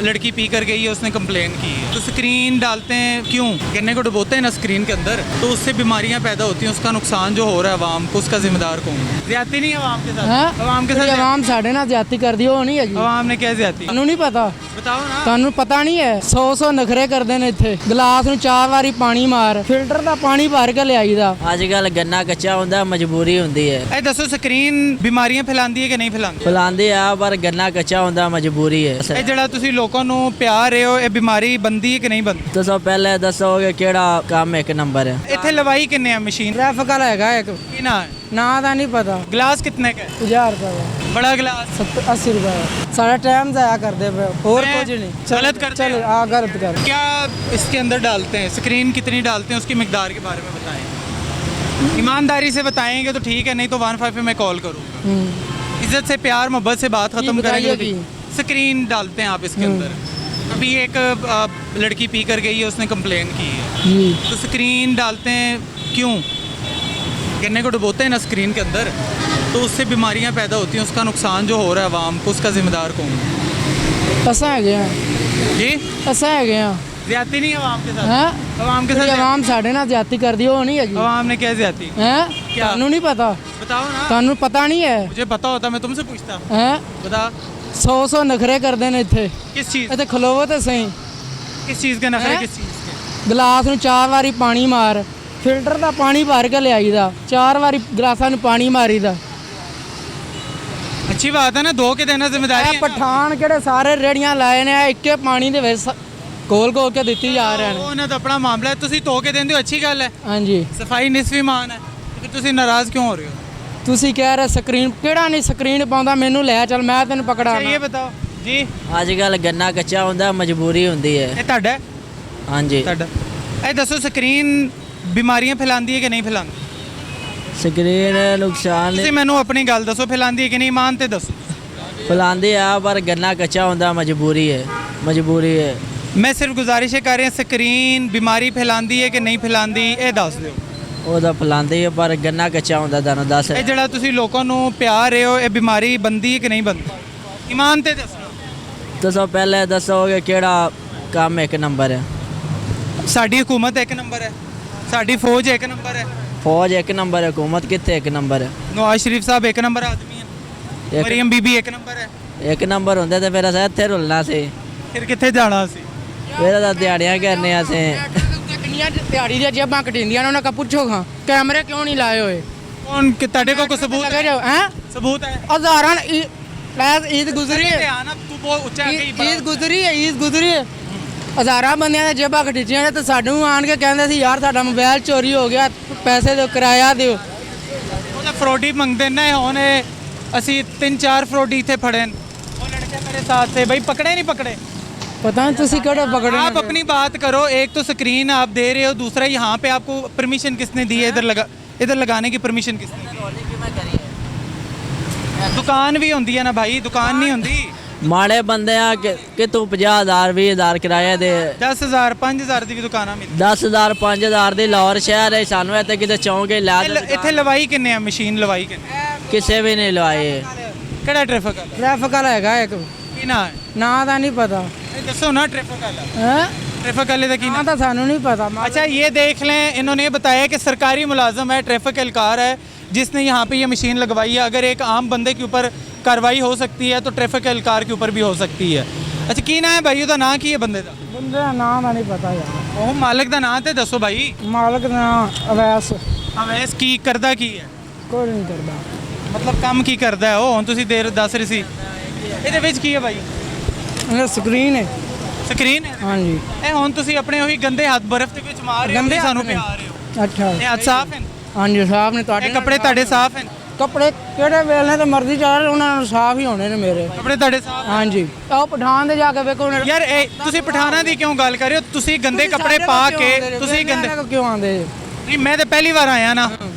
लड़की पी कर गई है, उसने कंप्लेन की है। तो स्क्रीन डालते हैं क्यों? गन्ने को डुबोते हैं ना स्क्रीन के अंदर, तो उससे बीमारियां पैदा होती हैं। उसका नुकसान जो हो रहा है आवाम को, उसका जिम्मेदार कौन है? ज्यादती नहीं है आवाम के साथ? आवाम के साथ आवाम साढ़े नाल ज्यादती करदी हो नहीं है जी। आवाम ने क्या ज्यादती? ਤੁਹਾਨੂੰ ਨਹੀਂ ਪਤਾ? बताओ ना। ਤੁਹਾਨੂੰ ਪਤਾ ਨਹੀਂ ਹੈ 100 ਨਖਰੇ ਕਰਦੇ ਨੇ ਇੱਥੇ। ਗਲਾਸ ਨੂੰ 4 ਵਾਰੀ ਪਾਣੀ ਮਾਰ, ਫਿਲਟਰ ਦਾ ਪਾਣੀ ਭਰ ਕੇ ਲਿਆਈਦਾ। ਅੱਜ ਕੱਲ ਗੰਨਾ ਕੱਚਾ ਹੁੰਦਾ, ਮਜਬੂਰੀ ਹੁੰਦੀ ਹੈ। ਇਹ ਦੱਸੋ ਸਕਰੀਨ ਬਿਮਾਰੀਆਂ ਫੈਲਾਉਂਦੀ ਹੈ ਕਿ ਨਹੀਂ ਫੈਲਾਉਂਦੀ? ਫੈਲਾਉਂਦੇ ਆ ਪਰ ਗੰਨਾ ਕੱਚਾ ਹੁੰਦਾ, ਮਜਬੂਰੀ ਹੈ। ਇਹ ਜਿਹੜਾ ਤੁਸੀਂ ਲੋਕਾਂ ਨੂੰ ਪਿਆ ਰਹੇ ਹੋ, ਇਹ ਬਿਮਾਰੀ ਬੰਦੀ ਹੈ ਕਿ ਨਹੀਂ ਬੰਦੀ? ਦੱਸੋ ਪਹਿਲੇ ਦੱਸੋਗੇ ਕਿਹੜਾ ਕੰਮ ਇੱਕ ਨੰਬਰ ਹੈ। ਇੱਥੇ ਲਵਾਈ ਕਿੰਨੇ ਆ ਮਸ਼ੀਨ? ਟ੍ਰੈਫਿਕ ਵਾਲਾ ਹੈਗਾ ਇੱਕ, ਕੀ ਨਾ ਹੈ? ਨਾਂ ਦਾ ਨਹੀਂ ਪਤਾ। गिलास कितने का है? 1000 ਰੁਪਏ ਦਾ, बड़ा गिलास? 80 ਰੁਪਏ ਦਾ। ਸਾਡਾ ਟਾਈਮ ਜ਼ਾਇਆ ਕਰਦੇ ਪਏ, ਹੋਰ मैं ਕੁਝ नहीं। गलत करते चल हैं? हाँ गलत कर। क्या इसके अंदर डालते हैं? स्क्रीन कितनी डालते हैं, उसकी मिकदार के बारे में बताएं। ईमानदारी से बताएंगे तो ठीक है, नहीं तो 15 पे मैं कॉल करूँगा। इज्जत से, प्यार मोहब्बत से बात खत्म करेंगे तो ठीक। स्क्रीन डालते हैं आप इसके अंदर। अभी एक लड़की पी कर गई है, उसने कंप्लेन की है, तो स्क्रीन डालते हैं क्यों? गन्ने को डुबोते हैं ना स्क्रीन के अंदर, तो उससे बीमारियां पैदा होती हैं। उसका नुकसान जो हो रहा है आवाम को, उसका जिम्मेदार कौन है? असा है गया, जी असा है गया। ज्यादती नहीं है आवाम के साथ? हैं आवाम के साथ आवाम साढ़े नाल ज्यादती करदी हो नहीं है जी। आवाम ने क्या ज्यादती? हैं क्या? ਤੁਹਾਨੂੰ नहीं पता? बताओ ना। ਤੁਹਾਨੂੰ पता नहीं है? मुझे पता होता मैं तुमसे पूछता। हैं बता। 100 ਨਖਰੇ ਕਰਦੇ ਨੇ ਇੱਥੇ। किस चीज़? ਇੱਥੇ ਖਲੋਵੋ ਤੇ ਸਹੀ। किस चीज़ के नखरे? हैं? किस चीज़ के? ਗਲਾਸ ਨੂੰ 4 ਵਾਰੀ ਪਾਣੀ ਮਾਰ, ਫਿਲਟਰ ਦਾ ਪਾਣੀ ਭਰ ਕੇ ਲਿਆਈਦਾ। 4 ਵਾਰੀ ਗਲਾਸਾਂ ਨੂੰ ਪਾਣੀ ਮਾਰੀਦਾ। अच्छी बात है ना, धो के देना जिम्मेदारी ਇਹ है ना। ਪਠਾਨ ਕਿਹੜੇ ਸਾਰੇ ਰੇੜੀਆਂ ਲਾਏ ਨੇ, ਇੱਕੇ ਪਾਣੀ ਦੇ ਵਿੱਚ ਘੋਲ ਘੋਲ ਕੇ ਦਿੱਤੀ ਜਾ ਰਹੇ ਨੇ। ਉਹਨਾਂ ਦਾ ਆਪਣਾ ਮਾਮਲਾ ਹੈ, ਤੁਸੀਂ ਧੋ ਕੇ ਦਿੰਦੇ ਹੋ, ਅੱਛੀ ਗੱਲ ਹੈ। ਹਾਂਜੀ ਸਫਾਈ ਨਿਸਫੀ ਮਾਨ ਹੈ, ਤੇ ਫਿਰ ਤੁਸੀਂ ਨਾਰਾਜ਼ ਕਿਉਂ ਹੋ ਰਹੇ ਹੋ? ਤੁਸੀਂ ਕਹਿ ਰਹੇ ਸਕਰੀਨ, ਕਿਹੜਾ ਨਹੀਂ ਸਕਰੀਨ ਪਾਉਂਦਾ? ਮੈਨੂੰ ਲੈ ਚੱਲ, ਮੈਂ ਤੈਨੂੰ ਪਕੜਾ। ਅੱਛਾ, ਇਹ ਬਤਾਓ ਜੀ। ਅੱਜ ਕੱਲ ਗੰਨਾ ਕੱਚਾ ਹੁੰਦਾ, ਮਜਬੂਰੀ ਹੁੰਦੀ ਹੈ। ਇਹ ਤੁਹਾਡਾ ਹੈ? ਹਾਂਜੀ ਤੁਹਾਡਾ। ਇਹ ਦੱਸੋ ਸਕਰੀਨ ਬਿਮਾਰੀਆਂ ਫੈਲਾਉਂਦੀ ਹੈ ਕਿ ਨਹੀਂ ਫੈਲਾਉਂਦੀ? ਸਕਰੀਨ ਨੁਕਸਾਨ ਤੁਸੀਂ ਮੈਨੂੰ ਆਪਣੀ ਗੱਲ ਦੱਸੋ, ਫੈਲਾਉਂਦੀ ਹੈ ਕਿ ਨਹੀਂ? ਮਾਨ ਤੇ ਦੱਸੋ। ਫੈਲਾਉਂਦੇ ਆ ਪਰ ਗੰਨਾ ਕੱਚਾ ਹੁੰਦਾ, ਮਜਬੂਰੀ ਹੈ। ਮਜਬੂਰੀ ਹੈ। ਮੈਂ ਸਿਰਫ ਗੁਜ਼ਾਰਿਸ਼ ਕਰ ਰਿਹਾ, ਸਕਰੀਨ ਬਿਮਾਰੀ ਫੈਲਾਉਂਦੀ ਹੈ ਕਿ ਨਹੀਂ ਫੈਲਾਉਂਦੀ, ਇਹ ਦੱਸ ਦਿਓ। ਉਹਦਾ ਫੈਲਾਉਂਦੇ ਆ ਪਰ ਗੰਨਾ ਕੱਚਾ ਹੁੰਦਾ, ਤੁਹਾਨੂੰ ਦੱਸ। ਇਹ ਜਿਹੜਾ ਤੁਸੀਂ ਲੋਕਾਂ ਨੂੰ ਪਿਆ ਰਹੇ ਹੋ, ਇਹ ਬਿਮਾਰੀ ਬੰਦੀ ਹੈ ਕਿ ਨਹੀਂ ਬੰਦੀ? ਈਮਾਨ ਤੇ ਦੱਸੋ। ਦੱਸੋ ਪਹਿਲੇ ਦੱਸੋਗੇ ਕਿਹੜਾ ਕੰਮ ਇੱਕ ਨੰਬਰ ਹੈ। ਸਾਡੀ ਹਕੂਮਤ ਇੱਕ ਨੰਬਰ ਹੈ, ਸਾਡੀ ਫੌਜ ਇੱਕ ਨੰਬਰ ਹੈ, ਫੌਜ ਇੱਕ ਨੰਬਰ ਹੈ, ਹਕੂਮਤ ਕਿੱਥੇ ਇੱਕ ਨੰਬਰ ਹੈ। ਨਵਾਜ਼ ਸ਼ਰੀਫ ਸਾਹਿਬ ਇੱਕ ਨੰਬਰ ਆਦਮੀ ਹੈ, ਇੱਕ- ਮਰੀਮ ਬੀਬੀ ਇੱਕ ਨੰਬਰ ਹੈ। ਇੱਕ ਨੰਬਰ ਹੁੰਦੇ ਤੇ ਫਿਰ ਅਸੀਂ ਇੱਥੇ ਰੁਲਣਾ ਸੀ, ਫਿਰ ਕਿੱਥੇ ਜਾਣਾ ਸੀ? ਫਿਰ ਤਾਂ ਦਿਹਾੜੀਆਂ ਕਰਨੀਆਂ ਸੀ। ਕਿੰਨੀਆਂ ਦਿਹਾੜੀ ਦੀਆਂ ਜੇਬਾਂ ਕਟਿੰਦੀਆਂ ਨੇ, ਉਹਨਾਂ ਕਾ ਪੁੱਛੋ ਖਾਂ ਕੈਮਰੇ ਕਿਉਂ ਨਹੀਂ ਲਾਏ ਹੋਏ? ਕੌਣ ਕਿ ਤੁਹਾਡੇ ਕੋਲ ਕੋਈ ਸਬੂਤ ਲਗੇ ਹੈ? ਜਾਓ हैं ਸਬੂਤ ਹੈ? हजारां ईद गुजरी है, ਆਣਾ ਤੂੰ ਬਹੁਤ ਉੱਚਾ ईद गुजरी है, ईद गुजरी है। ਹਜ਼ਾਰਾਂ ਬੰਦਿਆਂ ਦੇ ਜੇਬਾਂ ਖਟੀਚੀਆਂ ਨੇ, ਤੇ ਸਾਨੂੰ ਆਣ ਕੇ ਕਹਿੰਦੇ ਸੀ ਯਾਰ ਸਾਡਾ ਮੋਬਾਈਲ ਚੋਰੀ ਹੋ ਗਿਆ, ਪੈਸੇ ਦਿਓ, ਕਿਰਾਇਆ ਦਿਓ। ਉਹਦਾ ਫਰੋਡੀ ਮੰਗਦੇ ਨੇ। ਹੁਣ ਅਸੀਂ 3-4 ਫਰੋਡੀ ਇੱਥੇ ਫੜੇ ਨੇ। ਉਹ ਲੜਕੇ ਮੇਰੇ ਸਾਥ थे भाई, पकड़े नहीं पकड़े? पता नहीं तुसी केड़े पकड़े। आप अपनी बात करो। एक तो स्क्रीन आप दे रहे हो, दूसरा यहाँ पे आपको परमिशन किसने दी है? इधर लगाने की परमिशन किसने दी? दुकान भी होती है ना भाई, दुकान नहीं होती। ਮਾੜੇ ਬੰਦੇ ਆ ਕਿ ਤੂੰ 50,000 20,000 ਕਿਰਾਇਆ ਦੇ। 10,000 5,000 ਦੀ ਵੀ ਦੁਕਾਨਾਂ ਮਿਲਦੀ। 10,000 5,000 ਦੀ ਲਾਹੌਰ ਸ਼ਹਿਰ ਹੈ, ਸਾਨੂੰ ਇੱਥੇ ਕਿਤੇ ਚੌਂਕੇ ਲਾ ਦੇ। ਇੱਥੇ ਲਵਾਈ ਕਿੰਨੇ ਆ? ਮਸ਼ੀਨ ਲਵਾਈ ਕਿੰਨੇ? ਕਿਸੇ ਵੀ ਨਹੀਂ ਲਵਾਏ। ਕਿਹੜਾ ਟ੍ਰੈਫਿਕ ਵਾਲਾ? ट्रैफिक वाला हैगा एक, ਕੀ ਨਾਂ ਹੈ? ਨਾਂ ਦਾ ਨਹੀਂ पता। ਇਹ ਦੱਸੋ ਨਾ ट्रैफिक वाला। हैं ट्रैफिक वाले का की ਨਾਂ नाम? ਤਾਂ ਸਾਨੂੰ नहीं पता। अच्छा, ये देख लें, इन्होंने ये बताया कि सरकारी मुलाजम है, ट्रैफिक एहलकार है, जिसने यहाँ पे ये मशीन लगवाई है। अगर एक आम बंदे के ऊपर कार्रवाई हो सकती है तो ट्रैफिक एहलकार के ऊपर भी हो सकती है। अच्छा, की ना है भाई? ਉਹਦਾ ਨਾਂ ਕੀ ਹੈ ਬੰਦੇ ਦਾ? ਬੰਦੇ ਦਾ ਨਾਂ ਦਾ ਨਹੀਂ ਪਤਾ ਯਾਰ। ਉਹ ਮਾਲਕ ਦਾ ਨਾਂ ਤੇ ਦੱਸੋ ਭਾਈ। ਮਾਲਕ ਦਾ ਅਵੈਸ ਅਵੈਸ ਕੀ ਕਰਦਾ ਕੀ ਹੈ? ਕੋਈ ਨਹੀਂ ਕਰਦਾ। ਮਤਲਬ ਕੰਮ ਕੀ ਕਰਦਾ ਹੈ ਉਹ? ਹੁਣ ਤੁਸੀਂ ਦੇਰ ਦੱਸ ਰਹੇ ਸੀ। ਇਹਦੇ ਵਿੱਚ ਕੀ ਹੈ ਭਾਈ? ਇਹ ਸਕਰੀਨ ਹੈ। ਸਕਰੀਨ ਹੈ। ਹਾਂਜੀ ਇਹ ਹੁਣ ਤੁਸੀਂ ਆਪਣੇ ਉਹੀ ਗੰਦੇ ਹੱਥ ਬਰਫ਼ ਦੇ ਵਿੱਚ ਮਾਰ ਰਹੇ ਹੋ, ਗੰਦੇ ਤੇ ਸਾਨੂੰ ਹੱਥ ਨੇ। ਪਿਆ ਰਹੇ ਹੋ। ਅੱਛਾ ਇਹ ਹੱਥ ਸਾਫ਼ ਹਨ? ਹਾਂਜੀ ਸਾਫ ਨੇ ਤੁਹਾਡੇ। ਇਹ ਕੱਪੜੇ ਤੁਹਾਡੇ ਸਾਫ਼ ਹਨ? ਕੱਪੜੇ ਕਿਹੜੇ ਵੇਲੇ ਤੇ ਮਰਜ਼ੀ ਚਾਹ ਉਹਨਾਂ ਨੂੰ ਸਾਫ ਹੀ ਹੋਣੇ ਨੇ ਮੇਰੇ। ਕੱਪੜੇ ਤੁਹਾਡੇ ਸਾਫ਼ ਹਨ? ਹਾਂਜੀ ਆਹ ਪਠਾਨ ਦੇ ਜਾ ਕੇ ਵੇਖੋ ਉਹਨਾਂ ਯਾਰ ਇਹ ਤੁਸੀਂ ਪਠਾਨਾਂ ਦੀ ਕਿਉਂ ਗੱਲ ਕਰ ਰਹੇ ਹੋ? ਤੁਸੀਂ ਗੰਦੇ ਕੱਪੜੇ ਪਾ ਕੇ ਤੁਸੀਂ ਗੰਦੇ ਕਿਉਂ ਆਉਂਦੇ? ਨਹੀਂ, ਮੈਂ ਤਾਂ ਪਹਿਲੀ ਵਾਰ ਆਇਆ ਨਾ।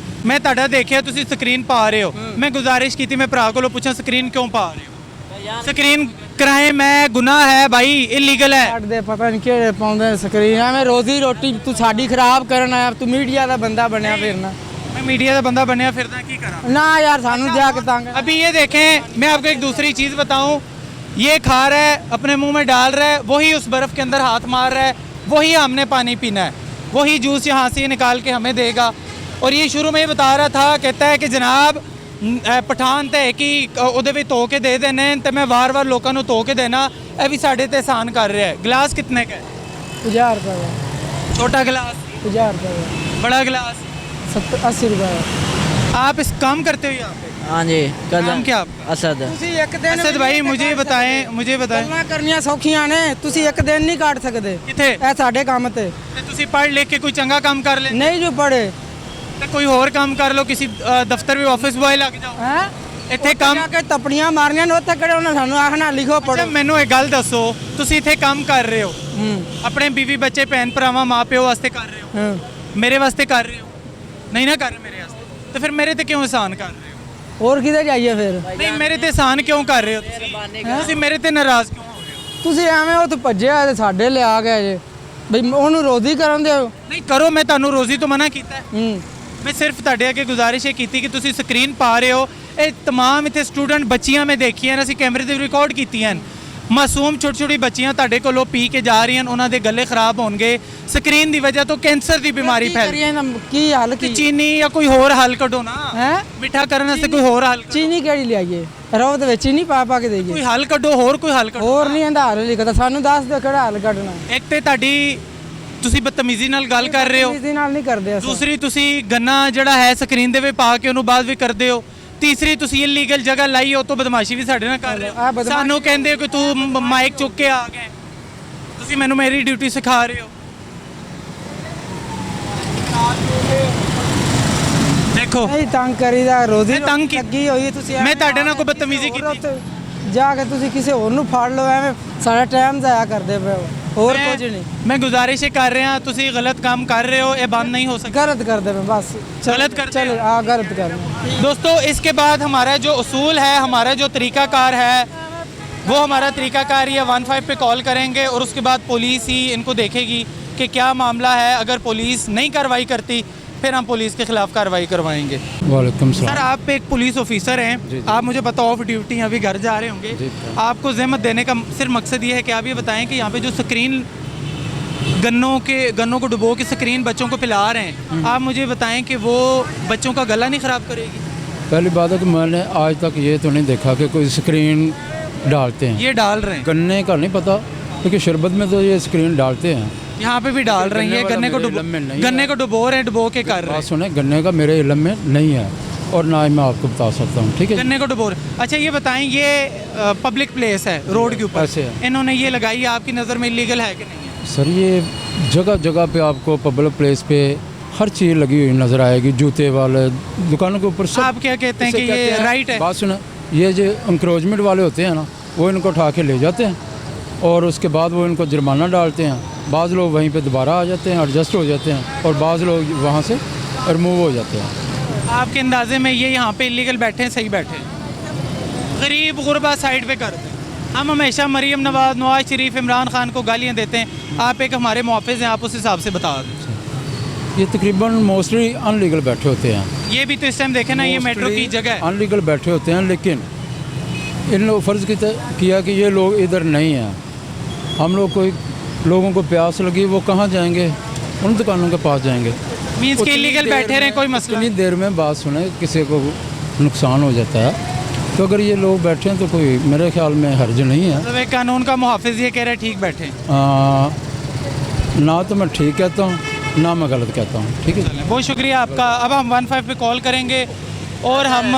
ਮੈਂ ਤੁਹਾਡਾ ਦੇਖਿਆ ਤੁਸੀਂ ਸਕਰੀਨ ਪਾ ਰਹੇ ਹੋ। ਮੈਂ ਗੁਜ਼ਾਰਿਸ਼ ਕੀਤੀ, ਮੈਂ ਭਰਾ ਕੋਲੋਂ ਪੁੱਛਾਂ ਸਕਰੀਨ ਕਿਉਂ ਪਾ ਰਹੇ ਹੋ? ਸਕਰੀਨ ਕ੍ਰਾਈਮ ਹੈ, ਗੁਨਾਹ ਹੈ ਭਾਈ, ਇਲੀਗਲ ਹੈ। ਛੱਡ ਦੇ, ਪਤਾ ਨਹੀਂ ਕਿਹੜੇ ਪਾਉਂਦੇ ਸਕਰੀਨ। ਐਵੇਂ ਰੋਜ਼ੀ ਰੋਟੀ ਤੂੰ ਸਾਡੀ ਖਰਾਬ ਕਰਨ ਆਇਆ। ਤੂੰ ਮੀਡੀਆ ਦਾ ਬੰਦਾ ਬਣਿਆ ਫਿਰਨਾ। मैं मीडिया का बंदा बनया फिरदा की करा? ना यार सानू जा के तंग। अभी ये देखें, मैं आपको एक दूसरी चीज़ बताऊं। ये खा रहा है, अपने मुंह में डाल रहा है, वही उस बर्फ़ के अंदर हाथ मार रहा है, वही हमने पानी पीना है, वही जूस यहाँ से निकाल के हमें देगा। और ये शुरू में ही बता रहा था, कहता है कि जनाब पठान तो है कि ਉਹਦੇ ਵੀ ਧੋ के दे देने तो मैं वार लोगों को ਧੋ के देना, ये भी साढ़े ते एहसान कर रहा है। गिलास कितने का है? 50 रुपये का। छोटा गिलास, 50 रुपये का। बड़ा गिलास 80 रुपये का। आप इस काम करते हो यहाँ पे? हाँ जी नाम क्या आपका? असद। ਤੁਸੀਂ ਇੱਕ ਦਿਨ असद भाई मुझे बताएं, ਗੱਲਾਂ ਕਰਨੀਆਂ ਸੌਖੀਆਂ ਨੇ, ਤੁਸੀਂ ਇੱਕ ਦਿਨ ਨਹੀਂ ਕੱਢ ਸਕਦੇ ਕਿੱਥੇ? ਇਹ ਸਾਡੇ ਕੰਮ ਤੇ। ਤੇ ਤੁਸੀਂ ਪੜ੍ਹ ਲਿਖ ਕੇ ਕੋਈ ਚੰਗਾ ਕੰਮ ਕਰ ਲੈ, ਨਹੀਂ ਜੋ ਪੜੇ ਤੇ ਕੋਈ ਹੋਰ ਕੰਮ ਕਰ ਲਓ, ਕਿਸੇ ਦਫ਼ਤਰ ਵਿੱਚ ਆਫਿਸ ਬॉय ਲੱਗ ਜਾਓ। ਹੈ ਇੱਥੇ ਕੰਮ ਜਾ ਕੇ ਤਪੜੀਆਂ ਮਾਰਨੀਆਂ ਨੇ, ਉੱਥੇ ਕਿਹੜੇ ਉਹਨਾਂ ਸਾਨੂੰ ਆਖਣਾ ਲਿਖੋ ਅੱਛਾ, ਪੜੋ। ਮੈਨੂੰ ਇੱਕ ਗੱਲ ਦੱਸੋ, ਤੁਸੀਂ ਇੱਥੇ ਕੰਮ ਕਰ ਰਹੇ ਹੋ, ਆਪਣੇ ਬੀਵੀ ਬੱਚੇ ਭੈਣ ਭਰਾਵਾਂ ਮਾਂ ਪਿਓ ਵਾਸਤੇ ਕਰ ਰਹੇ ਹੋ, ਹਾਂ ਮੇਰੇ ਵਾਸਤੇ ਕਰ ਰਹੇ ਹੋ? ਨਹੀਂ ਨਾ ਕਰ ਰਹੇ ਮੇਰੇ ਵਾਸਤੇ, ਤੇ ਫਿਰ ਮੇਰੇ ਤੇ ਕਿਉਂ ਇਹਸਾਨ ਕਰ ਰਹੇ ਹੋ? ਹੋਰ ਕਿਤੇ ਜਾਈਏ ਫਿਰ? ਨਹੀਂ, ਮੇਰੇ ਤੇ ਇਹਸਾਨ ਕਿਉਂ ਕਰ ਰਹੇ ਹੋ ਤੁਸੀਂ ਮੇਰੇ ਤੇ ਨਾਰਾਜ਼ ਕਿਉਂ ਹੋ ਰਹੇ ਹੋ? ਤੁਸੀਂ ਐਵੇਂ ਉੱਥੇ ਭੱਜਿਆ ਤੇ ਸਾਡੇ ਲਿਆ ਗਏ ਜੇ ਬਈ ਉਹਨੂੰ ਰੋਜ਼ੀ ਕਰਨ ਦਿਓ। ਨਹੀਂ ਕਰੋ, ਮੈਂ ਤੁਹਾਨੂੰ ਰੋਜ਼ੀ ਤੋਂ ਮਨਾ ਕੀਤਾ ਹੈ। ਹੂੰ मैं सिर्फ ਤੁਹਾਡੇ ਅੱਗੇ ਗੁਜ਼ਾਰਿਸ਼ ਇਹ ਕੀਤੀ ਕਿ ਤੁਸੀਂ ਸਕਰੀਨ ਪਾ ਰਹੇ ਹੋ, ਇਹ तमाम ਇੱਥੇ ਸਟੂਡੈਂਟ ਬੱਚੀਆਂ ਮੈਂ ਦੇਖੀਆਂ, ਅਸੀਂ ਕੈਮਰੇ ਤੇ ਰਿਕਾਰਡ ਕੀਤੀਆਂ, ਮਾਸੂਮ ਛੋਟੀ ਛੋਟੀ ਬੱਚੀਆਂ ਤੁਹਾਡੇ ਕੋਲੋਂ ਪੀ ਕੇ ਜਾ ਰਹੀਆਂ, ਉਹਨਾਂ ਦੇ ਗਲੇ ਖਰਾਬ ਹੋਣਗੇ ਸਕਰੀਨ ਦੀ ਵਜ੍ਹਾ ਤੋਂ, ਕੈਂਸਰ ਦੀ ਬਿਮਾਰੀ ਫੈਲ ਕੀ ਹੱਲ ਤੇ ਕੀ? ਚੀਨੀ ਜਾਂ ਕੋਈ ਹੋਰ ਹੱਲ ਕੱਢੋ ਨਾ, ਹੈ ਮਿੱਠਾ ਕਰਨ ਵਾਸਤੇ ਕੋਈ ਹੋਰ ਹੱਲ, ਚੀਨੀ ਕਿਹੜੀ ਲਿਆਈਏ? ਰੋਹ ਦੇ ਵਿੱਚ ਚੀਨੀ ਪਾ ਕੇ ਦੇਈਏ? ਕੋਈ ਹੱਲ ਕੱਢੋ, ਹੋਰ ਕੋਈ ਹੱਲ ਕੱਢੋ। ਹੋਰ ਨਹੀਂ ਇਹਦਾ ਹੱਲ ਲਿਖਦਾ, ਸਾਨੂੰ ਦੱਸ ਦਿਓ ਕਿਹੜਾ ਹੱਲ ਕੱਢਣਾ। ਇੱਕ ਤੇ ਤੁਹਾਡੀ ਤੁਸੀਂ ਬਦਤਮੀਜ਼ੀ ਨਾਲ ਗੱਲ ਕਰ ਰਹੇ ਹੋ, ਇਸ ਨਾਲ ਨਹੀਂ ਕਰਦੇ ਅਸੀਂ। ਦੂਸਰੀ ਤੁਸੀਂ ਗੰਨਾ ਜਿਹੜਾ ਹੈ ਸਕਰੀਨ ਦੇ ਵਿੱਚ ਪਾ ਕੇ ਉਹਨੂੰ ਬਾਅਦ ਵੀ ਕਰਦੇ ਹੋ, ਤੀਸਰੀ ਤੁਸੀਂ ਇਲੀਗਲ ਜਗ੍ਹਾ ਲਾਈ, ਉਹ ਤੋਂ ਬਦਮਾਸ਼ੀ ਵੀ ਸਾਡੇ ਨਾਲ ਕਰ ਰਹੇ ਹੋ। ਸਾਨੂੰ ਕਹਿੰਦੇ ਹੋ ਕਿ ਤੂੰ ਮਾਈਕ ਚੁੱਕ ਕੇ ਆ ਗਏ, ਤੁਸੀਂ ਮੈਨੂੰ ਮੇਰੀ ਡਿਊਟੀ ਸਿਖਾ ਰਹੇ ਹੋ। ਦੇਖੋ ਨਹੀਂ ਤੰਗ ਕਰੀਦਾ, ਰੋਜ਼ੀ ਮੈਂ ਤੰਗ ਕੀ- ਲੱਗੀ ਹੋਈ ਤੁਸੀਂ ਮੈਂ ਤੁਹਾਡੇ ਨਾਲ ਕੋਈ ਬਦਤਮੀਜ਼ੀ ਕੀਤੀ? ਜਾ ਕੇ ਤੁਸੀਂ ਕਿਸੇ ਹੋਰ ਨੂੰ ਫੜ ਲਓ, ਐਵੇਂ ਸਾਰਾ ਟਾਈਮ ਜ਼ਾਇਆ ਕਰਦੇ ਪਏ ਹੋ, ਹੋਰ ਕੁਝ ਨਹੀਂ। ਮੈਂ ਗੁਜ਼ਾਰਿਸ਼ ਇਹ ਕਰ ਰਿਹਾ, ਤੁਸੀਂ ਗਲਤ ਕੰਮ ਕਰ ਰਹੇ ਹੋ, ਇਹ ਬੰਦ नहीं हो सकता। गलत कर दे बस, गलत करते चल हैं। हाँ गलत कर रहे। दोस्तों इसके बाद हमारा जो उसूल है, हमारा जो तरीक़ाकार है, वो हमारा तरीक़ाकार ये 15 पे कॉल करेंगे और उसके बाद पुलिस ही इनको देखेगी कि क्या मामला है। अगर पुलिस नहीं कार्रवाई करती फिर हम पुलिस के खिलाफ कार्रवाई करवाएंगे। वालेकुम सर सलाम। आप एक पुलिस ऑफिसर हैं, आप मुझे पता ऑफ ड्यूटी अभी घर जा रहे होंगे, आपको ज़हमत देने का सिर्फ मकसद ये है कि आप ये बताएं कि यहाँ पे जो स्क्रीन गन्नों को डुबो के स्क्रीन बच्चों को पिला रहे हैं, आप मुझे बताएं कि वो बच्चों का गला नहीं ख़राब करेगी? पहली बात है कि मैंने आज तक ये तो नहीं देखा कि कोई स्क्रीन डालते हैं। ये डाल रहे हैं, गन्ने का नहीं पता, क्योंकि शरबत में तो ये स्क्रीन डालते हैं। यहाँ पे भी डाल रही है, गन्ने को डुबो रहे हैं, डुबो के कर रहे बात हैं। सुने, गन्ने का मेरे इलम में नहीं है और ना ही मैं आपको बता सकता हूँ, ठीक है। गन्ने को डुबो रहे। अच्छा ये बताएं, ये पब्लिक प्लेस है, रोड के ऊपर ऐसे है। इन्होंने ये लगाई है, आपकी नज़र में इलीगल है कि नहीं है? सर ये जगह जगह पे आपको पब्लिक प्लेस पे हर चीज़ लगी हुई नज़र आएगी, जूते वाले दुकानों के ऊपर सब। आप क्या कहते हैं कि इसे ये कहते हैं- राइट है? बात सुने, ये जो इंक्रोचमेंट वाले होते हैं ना, वो इनको उठा के ले जाते हैं और उसके बाद वो इनको जुर्माना डालते हैं। बाज़ लोग वहीं पे दोबारा आ जाते हैं, एडजस्ट हो जाते हैं, और बाज़ लोग वहाँ से रिमूव हो जाते हैं। आपके अंदाजे में ये यहाँ पे इलीगल बैठे हैं, सही बैठे हैं? गरीब गुरबा साइड पे करते हैं। हम हमेशा मरीम नवाज, नवाज शरीफ, इमरान खान को गालियाँ देते हैं, आप एक हमारे मुआफ़िज़ हैं, आप उस हिसाब से बता दें। ये तकरीबन मोस्टली अनलीगल बैठे होते हैं। ये भी तो इस टाइम देखें ना, ये मेट्रो की जगह है। अनलीगल बैठे होते हैं, लेकिन इन लोग फ़र्ज़ किया कि ये लोग इधर नहीं हैं। हम लोग कोई लोगों को प्यास लगी, वो कहाँ जाएंगे? उन दुकानों के पास जाएंगे। मीन्स के उतनी इलीगल देर बैठे रहे, में- कोई मसला उतनी नहीं। देर में बात सुने, किसी को नुकसान हो जाता है, तो अगर ये लोग बैठे हैं तो कोई मेरे ख्याल में हर्ज नहीं है। मतलब एक कानून का मुहाफिज ये कह रहा है ठीक बैठे हैं। ना तो मैं ठीक कहता हूँ, ना मैं गलत कहता हूँ, ठीक है। बहुत शुक्रिया आपका। अब हम 15 पे कॉल करेंगे और हम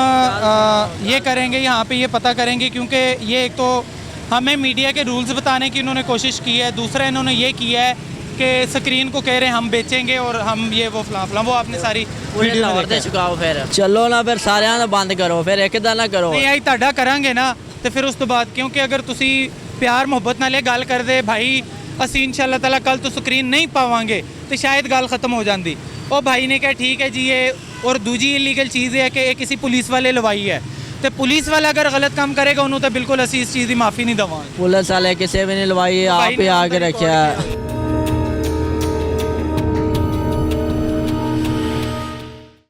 ये करेंगे, यहाँ पे ये पता करेंगे, क्योंकि ये एक तो हमें मीडिया के रूल्स बताने की इन्होंने कोशिश की है, दूसरा इन्होंने ये किया है कि स्क्रीन को कह रहे हैं हम बेचेंगे और हम ये वो फलां फलां, वो आपने सारी वीडियो में ਲਾਹੌਰ देखा ਦੇ है। ਚੁਕਾਓ ਫਿਰ ਚਲੋ ਨਾ, ਫਿਰ ਸਾਰਿਆਂ ਦਾ ਬੰਦ ਕਰੋ, ਫਿਰ ਇੱਕ ਦਾ ਨਾ ਕਰੋ। नहीं आई ਤੁਹਾਡਾ ਕਰਾਂਗੇ ਨਾ ਤੇ ਫਿਰ ਉਸ ਤੋਂ ਬਾਅਦ, ਕਿਉਂਕਿ ਅਗਰ ਤੁਸੀਂ ਪਿਆਰ ਮੁਹੱਬਤ ਨਾਲ ਇਹ ਗੱਲ ਕਰਦੇ ਭਾਈ ਅਸੀਂ ਇਨਸ਼ਾਅੱਲਾ ਤਾਲਾ ਕੱਲ ਤੋਂ ਸਕਰੀਨ ਨਹੀਂ ਪਾਵਾਂਗੇ ਤੇ ਸ਼ਾਇਦ ਗੱਲ ਖਤਮ ਹੋ ਜਾਂਦੀ। ਉਹ ਭਾਈ ਨੇ ਕਿਹਾ ਠੀਕ ਹੈ ਜੀ ਇਹ, और दूजी इलीगल चीज़ है कि ये किसी पुलिस वाले लवाई है, तो पुलिस वाला अगर गलत काम करेगा उन्होंने तो बिल्कुल असी इस चीज़ की माफ़ी नहीं दवांगे। ਪੁਲਿਸ ਵਾਲੇ ਕਿਸੇ ਵੀ ਨਹੀਂ ਲਵਾਈ, ਆਪ ਹੀ ਆ ਕੇ ਰੱਖਿਆ।